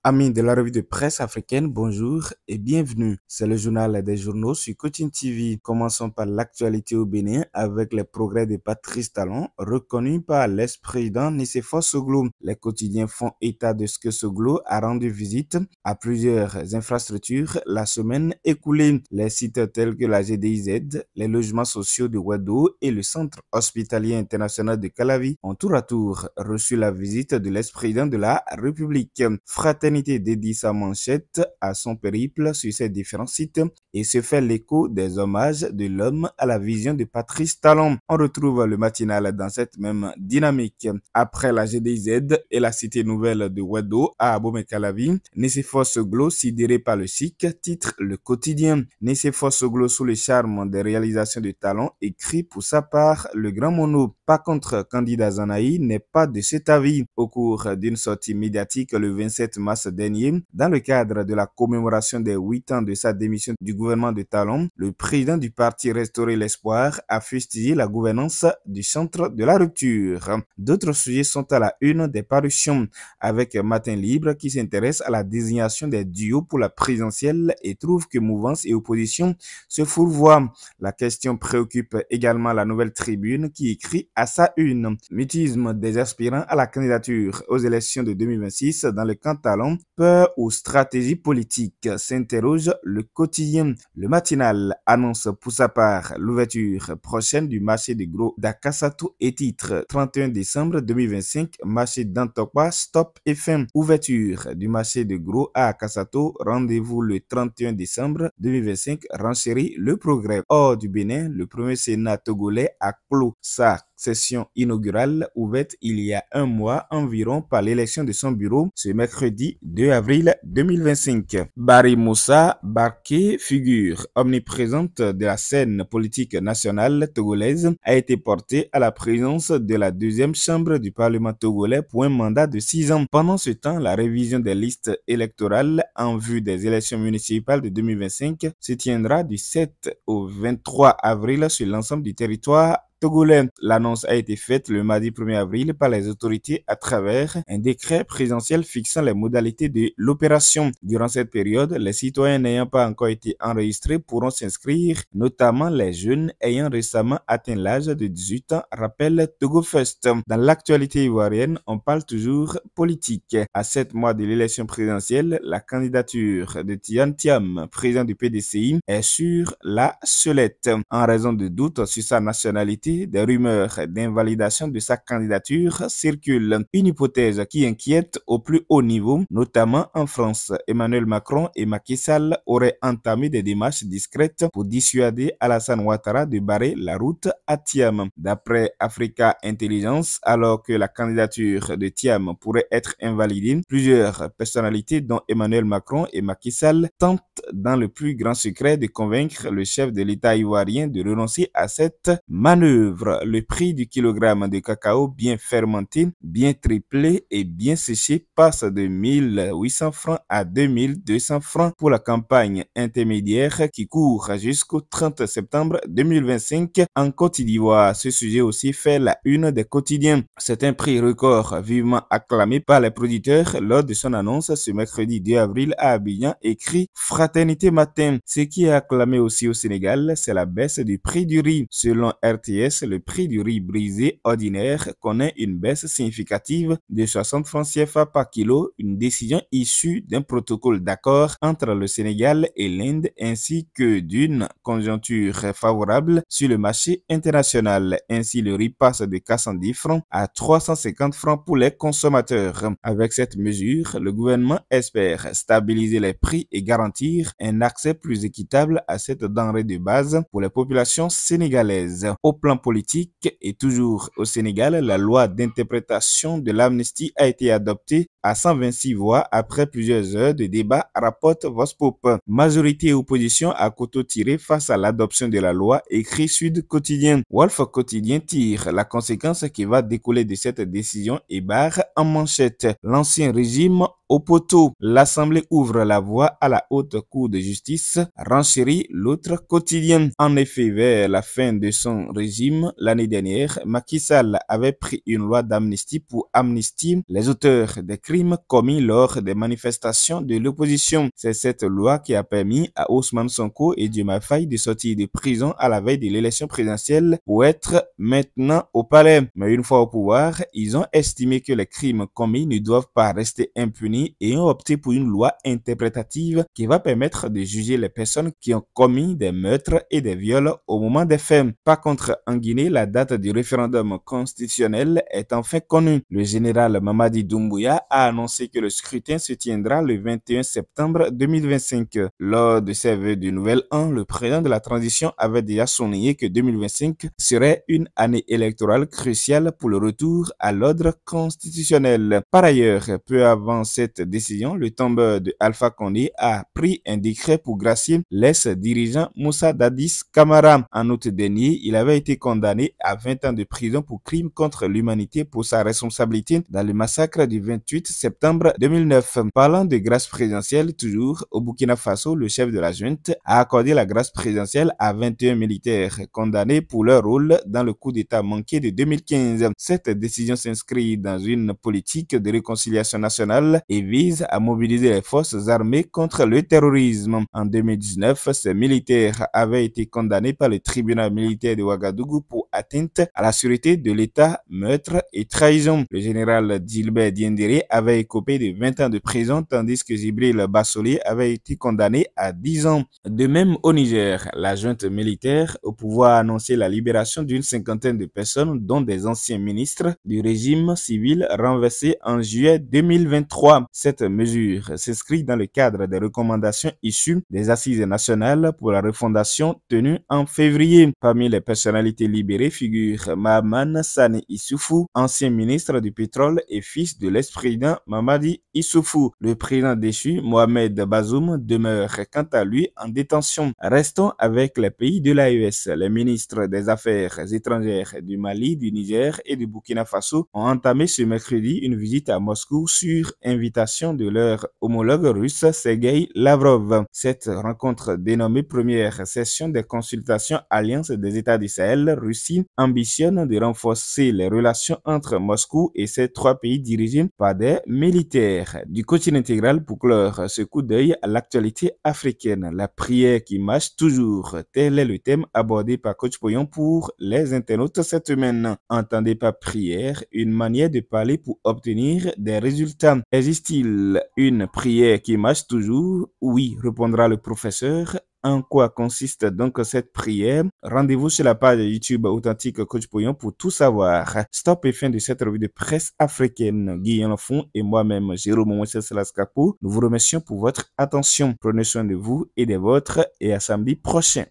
Amis de la revue de presse africaine, bonjour et bienvenue. C'est le journal des journaux sur Coaching TV. Commençons par l'actualité au Bénin avec les progrès de Patrice Talon, reconnu par l'ex-président Nicéphore Soglo. Les quotidiens font état de ce que Soglo a rendu visite à plusieurs infrastructures la semaine écoulée. Les sites tels que la GDIZ, les logements sociaux de Ouedo et le centre hospitalier international de Calavi ont tour à tour reçu la visite de l'ex-président de la République. Fraternité dédie sa manchette à son périple sur ces différents sites et se fait l'écho des hommages de l'homme à la vision de Patrice Talon. On retrouve le matinal dans cette même dynamique. Après la GDZ et la cité nouvelle de Ouedo à Abomey-Calavi, Nicéphore Soglo, sidéré par le SIC, titre Le Quotidien. Nicéphore Soglo, sous le charme des réalisations de Talon, écrit pour sa part le grand mono. Par contre, candidat Zanaï n'est pas de cet avis. Au cours d'une sortie médiatique le 27 mars dernier, dans le cadre de la commémoration des 8 ans de sa démission du gouvernement de Talon, le président du parti Restaurer l'Espoir a fustigé la gouvernance du centre de la rupture. D'autres sujets sont à la une des parutions, avec Matin Libre qui s'intéresse à la désignation des duos pour la présidentielle et trouve que mouvance et opposition se fourvoient. La question préoccupe également la Nouvelle Tribune qui écrit à sa une: mutisme des aspirants à la candidature aux élections de 2026 dans le camp Talon, peur ou stratégie politique, s'interroge Le Quotidien. Le matinal annonce pour sa part l'ouverture prochaine du marché de gros d'Akasato et titre 31 décembre 2025, marché d'Antokwa, stop et fin. Ouverture du marché de gros à Akasato, rendez-vous le 31 décembre 2025, renchérit Le Progrès. Hors du Bénin, le premier Sénat togolais a clos sa session inaugurale ouverte il y a un mois environ par l'élection de son bureau ce mercredi 2 avril 2025. Barry Moussa Barké, figure omniprésente de la scène politique nationale togolaise, a été porté à la présidence de la deuxième chambre du Parlement togolais pour un mandat de 6 ans. Pendant ce temps, la révision des listes électorales en vue des élections municipales de 2025 se tiendra du 7 au 23 avril sur l'ensemble du territoire togolais. L'annonce a été faite le mardi 1er avril par les autorités à travers un décret présidentiel fixant les modalités de l'opération. Durant cette période, les citoyens n'ayant pas encore été enregistrés pourront s'inscrire, notamment les jeunes ayant récemment atteint l'âge de 18 ans, rappelle TogoFest. Dans l'actualité ivoirienne, on parle toujours politique. À 7 mois de l'élection présidentielle, la candidature de Tian Thiam, président du PDCI, est sur la sellette. En raison de doutes sur sa nationalité, des rumeurs d'invalidation de sa candidature circulent. Une hypothèse qui inquiète au plus haut niveau, notamment en France. Emmanuel Macron et Macky Sall auraient entamé des démarches discrètes pour dissuader Alassane Ouattara de barrer la route à Thiam. D'après Africa Intelligence, alors que la candidature de Thiam pourrait être invalidée, plusieurs personnalités dont Emmanuel Macron et Macky Sall tentent dans le plus grand secret de convaincre le chef de l'État ivoirien de renoncer à cette manœuvre. Le prix du kilogramme de cacao bien fermenté, bien triplé et bien séché passe de 1800 francs à 2200 francs pour la campagne intermédiaire qui court jusqu'au 30 septembre 2025 en Côte d'Ivoire. Ce sujet aussi fait la une des quotidiens. C'est un prix record vivement acclamé par les producteurs lors de son annonce ce mercredi 2 avril à Abidjan, écrit Fraternité Matin. Ce qui est acclamé aussi au Sénégal, c'est la baisse du prix du riz. Selon RTS, le prix du riz brisé ordinaire connaît une baisse significative de 60 francs CFA par kilo, une décision issue d'un protocole d'accord entre le Sénégal et l'Inde ainsi que d'une conjoncture favorable sur le marché international. Ainsi, le riz passe de 410 francs à 350 francs pour les consommateurs. Avec cette mesure, le gouvernement espère stabiliser les prix et garantir un accès plus équitable à cette denrée de base pour les populations sénégalaises. Au plan politique et toujours au Sénégal, la loi d'interprétation de l'amnistie a été adoptée à 126 voix après plusieurs heures de débat, rapporte Vospop. Majorité et opposition à couteau tiré face à l'adoption de la loi, écrit Sud Quotidien. Wolf Quotidien tire la conséquence qui va découler de cette décision et barre en manchette l'ancien régime au poteau. L'Assemblée ouvre la voie à la haute cour de justice, renchérit l'autre quotidien. En effet, vers la fin de son régime, l'année dernière, Macky Sall avait pris une loi d'amnistie pour amnistier les auteurs des crimes crimes commis lors des manifestations de l'opposition. C'est cette loi qui a permis à Ousmane Sonko et Diomaye Faye de sortir de prison à la veille de l'élection présidentielle pour être maintenant au palais. Mais une fois au pouvoir, ils ont estimé que les crimes commis ne doivent pas rester impunis et ont opté pour une loi interprétative qui va permettre de juger les personnes qui ont commis des meurtres et des viols au moment des faits. Par contre, en Guinée, la date du référendum constitutionnel est enfin connue. Le général Mamadi Doumbouya a annoncé que le scrutin se tiendra le 21 septembre 2025. Lors de ses vœux du nouvel an, le président de la transition avait déjà souligné que 2025 serait une année électorale cruciale pour le retour à l'ordre constitutionnel. Par ailleurs, peu avant cette décision, le tombeur de Alpha Condé a pris un décret pour gracier l'ex-dirigeant Moussa Dadis Camara. En août dernier, il avait été condamné à 20 ans de prison pour crimes contre l'humanité pour sa responsabilité dans le massacre du 28 septembre 2009. Parlant de grâce présidentielle, toujours au Burkina Faso, le chef de la junte a accordé la grâce présidentielle à 21 militaires condamnés pour leur rôle dans le coup d'État manqué de 2015. Cette décision s'inscrit dans une politique de réconciliation nationale et vise à mobiliser les forces armées contre le terrorisme. En 2019, ces militaires avaient été condamnés par le tribunal militaire de Ouagadougou pour atteinte à la sûreté de l'État, meurtre et trahison. Le général Gilbert Diendéré avait écopé de 20 ans de prison, tandis que Jibril Bassolé avait été condamné à 10 ans. De même au Niger, la junte militaire au pouvoir a annoncé la libération d'une cinquantaine de personnes, dont des anciens ministres du régime civil renversés en juillet 2023. Cette mesure s'inscrit dans le cadre des recommandations issues des assises nationales pour la refondation tenues en février. Parmi les personnalités libérées figure Mahaman Sani Issoufou, ancien ministre du pétrole et fils de l'ex-président Mamadi Issoufou. Le président déchu, Mohamed Bazoum, demeure quant à lui en détention. Restons avec les pays de l'AES. Les ministres des Affaires étrangères du Mali, du Niger et du Burkina Faso ont entamé ce mercredi une visite à Moscou sur invitation de leur homologue russe Sergei Lavrov. Cette rencontre, dénommée première session des consultations Alliance des États du Sahel, Russie, ambitionne de renforcer les relations entre Moscou et ces trois pays dirigés par des militaires. Du coaching intégral pour clore ce coup d'œil à l'actualité africaine. La prière qui marche toujours, tel est le thème abordé par Coach Poyon pour les internautes cette semaine. Entendez par prière une manière de parler pour obtenir des résultats. Existe-t-il une prière qui marche toujours? Oui, répondra le professeur. En quoi consiste donc cette prière? Rendez-vous sur la page YouTube Authentique Coach Poyon pour tout savoir. Stop et fin de cette revue de presse africaine. Guillaume Font et moi-même, Jérôme Moussel-Salascapo, nous vous remercions pour votre attention. Prenez soin de vous et des vôtres et à samedi prochain.